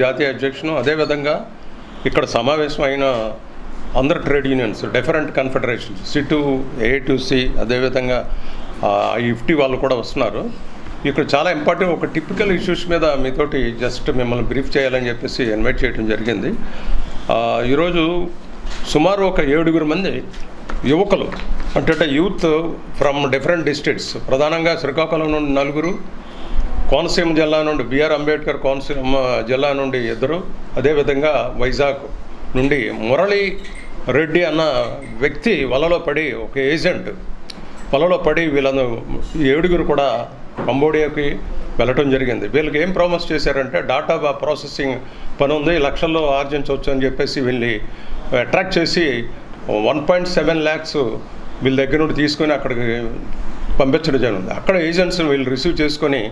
జాతీయ అధ్యక్షును, అదేవిధంగా ఇక్కడ సమావేశం అయిన అందరు trade unions, different confederations, CITU, AITUC, అదేవిధంగా ఇఫ్టీ వాళ్ళు కూడా వస్తున్నారు. ఇక్కడ చాలా ఇంపార్టెంట్ ఒక టిపికల్ ఇష్యూస్ మీద మీతోటి జస్ట్ మిమ్మల్ని బ్రీఫ్ చేయాలని చెప్పేసి ఇన్వైట్ చేయడం జరిగింది. ఈరోజు సుమారు ఒక 7 మంది యువకులు, అంటే యూత్ ఫ్రమ్ డిఫరెంట్ డిస్ట్రిక్ట్స్, ప్రధానంగా శ్రీకాకుళం నుండి 4, కోనసీమ జిల్లా నుండి బిఆర్ అంబేద్కర్ కోనసీమ జిల్లా నుండి 2, అదేవిధంగా వైజాగ్ నుండి మురళీ రెడ్డి అన్న వ్యక్తి వలలో పడి, ఒక ఏజెంట్ వలలో పడి వీళ్ళను 7 కూడా కంబోడియాకి వెళ్ళటం జరిగింది. వీళ్ళకి ఏం ప్రామిస్ చేశారంటే డాటా ప్రాసెసింగ్ పని ఉంది, లక్షల్లో ఆర్జించవచ్చు అని చెప్పేసి వీళ్ళని అట్రాక్ట్ చేసి 1.7 lakhs వీళ్ళ దగ్గర నుండి తీసుకొని అక్కడికి పంపించడం జరిగింది. అక్కడ ఏజెంట్స్ వీళ్ళు రిసీవ్ చేసుకొని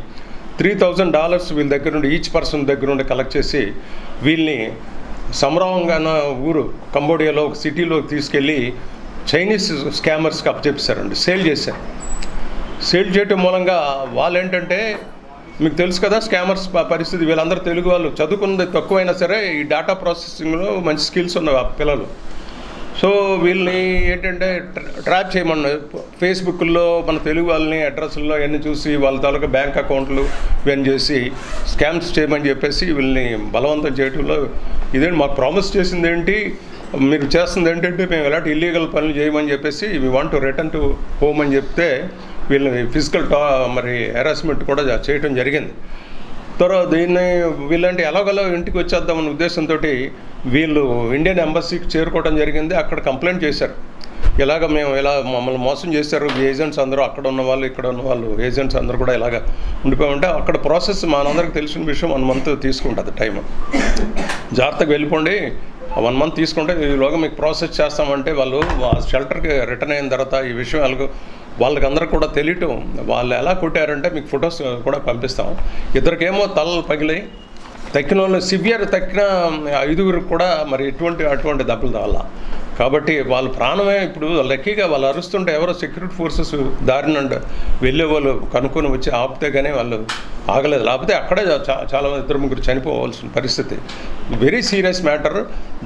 $3,000 వీళ్ళ దగ్గర నుండి ఈచ్ పర్సన్ దగ్గర నుండి కలెక్ట్ చేసి వీళ్ళని సమరాంగాన ఊరు కంబోడియాలో ఒక సిటీలో తీసుకెళ్ళి చైనీస్ స్కామర్స్కి అప్పచెప్పారండి, సేల్ చేశారు. సేల్ చేయటం మూలంగా వాళ్ళు ఏంటంటే, మీకు తెలుసు కదా స్కామర్స్ పరిస్థితి, వీళ్ళందరూ తెలుగు వాళ్ళు, చదువుకున్నది తక్కువైనా సరే ఈ డేటా ప్రాసెసింగ్లో మంచి స్కిల్స్ ఉన్న పిల్లలు. సో వీళ్ళని ఏంటంటే ట్రాప్ చేయమన్నా ఫేస్బుక్లో మన తెలుగు వాళ్ళని అడ్రస్ల్లో అవన్నీ చూసి వాళ్ళ తాలూకా బ్యాంక్ అకౌంట్లు ఇవన్నీ చేసి స్కామ్స్ చేయమని చెప్పేసి వీళ్ళని బలవంతం చేయడంలో, ఇదేంటి మాకు ప్రామిస్ చేసింది ఏంటి, మీరు చేస్తుంది ఏంటంటే మేము ఎలాంటి ఇల్లీగల్ పనులు చేయమని చెప్పేసి we want to return to home అని చెప్తే వీళ్ళని ఫిజికల్ మరి హెరాస్మెంట్ కూడా చేయటం జరిగింది. తర్వాత దీన్ని వీళ్ళంటే ఎలాగోలా ఇంటికి వచ్చేద్దామన్న ఉద్దేశంతో వీళ్ళు ఇండియన్ ఎంబసీకి చేరుకోవడం జరిగింది. అక్కడ కంప్లైంట్ చేశారు, మేము ఇలా మమ్మల్ని మోసం చేశారు ఏజెంట్స్ అందరూ, అక్కడ ఉన్న వాళ్ళు ఇక్కడ ఉన్న వాళ్ళు ఏజెంట్స్ అందరూ కూడా ఇలాగ ఉండిపోయి అక్కడ ప్రాసెస్ మనందరికి తెలిసిన విషయం 1 month తీసుకుంటుంది టైం. జాగ్రత్తగా వెళ్ళిపోండి, 1 month తీసుకుంటే ఈలోగా మీకు ప్రాసెస్ చేస్తామంటే వాళ్ళు షెల్టర్కి రిటర్న్ అయిన తర్వాత ఈ విషయం వాళ్ళకి అందరికి కూడా తెలియటం, వాళ్ళు ఎలా కొట్టారంటే మీకు ఫొటోస్ కూడా పంపిస్తాం. 2కేమో తలలు పగిలి, తక్కిన వాళ్ళు సివియర్ తక్కిన 5 కూడా మరి అటువంటి దెబ్బలు తగల. కాబట్టి వాళ్ళ ప్రాణమే ఇప్పుడు లక్కీగా వాళ్ళు అరుస్తుంటే ఎవరో సెక్యూరిటీ ఫోర్సెస్ దారినండి వెళ్ళే వాళ్ళు కనుక్కొని వచ్చి ఆపితే కానీ వాళ్ళు ఆగలేదు, లేకపోతే అక్కడే చాలా 2-3 చనిపోవాల్సిన పరిస్థితి. Very serious matter.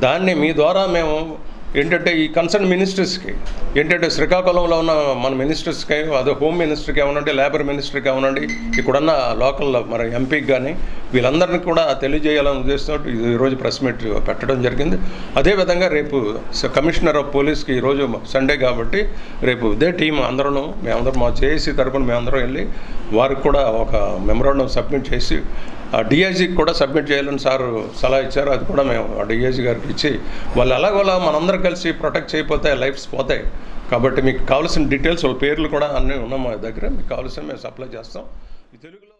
దాన్ని మీ ద్వారా మేము ఏంటంటే ఈ కన్సర్న్ మినిస్టర్స్కి ఏంటంటే శ్రీకాకుళంలో ఉన్న మన మినిస్టర్స్కి, అదే హోమ్ మినిస్టర్కి ఏమనండి, లేబర్ మినిస్టర్కి ఏమనండి, ఇక్కడున్న లోకల్ మరి ఎంపీకి కానీ వీళ్ళందరినీ కూడా తెలియజేయాలని ఉద్దేశంతో ఈరోజు ప్రెస్ మీట్ పెట్టడం జరిగింది. అదేవిధంగా రేపు కమిషనర్ ఆఫ్ పోలీస్కి ఈరోజు సండే కాబట్టి రేపు ఇదే టీం మేమందరం మా జేఏసీ తరఫున మేమందరం వెళ్ళి వారికి కూడా ఒక మెమరాండం సబ్మిట్ చేసి డిఐజీకి కూడా సబ్మిట్ చేయాలని సార్ సలహా ఇచ్చారు. అది కూడా మేము డిఐజీ గారికి ఇచ్చి వాళ్ళు ఎలాగోలా మనందరం కలిసి ప్రొటెక్ట్ చేయకపోతే లైఫ్స్ పోతాయి. కాబట్టి మీకు కావాల్సిన డీటెయిల్స్, పేర్లు కూడా అన్నీ ఉన్నాం మా దగ్గర, మీకు కావాల్సిన మేము సప్లై చేస్తాం. ఈ తెలుగులో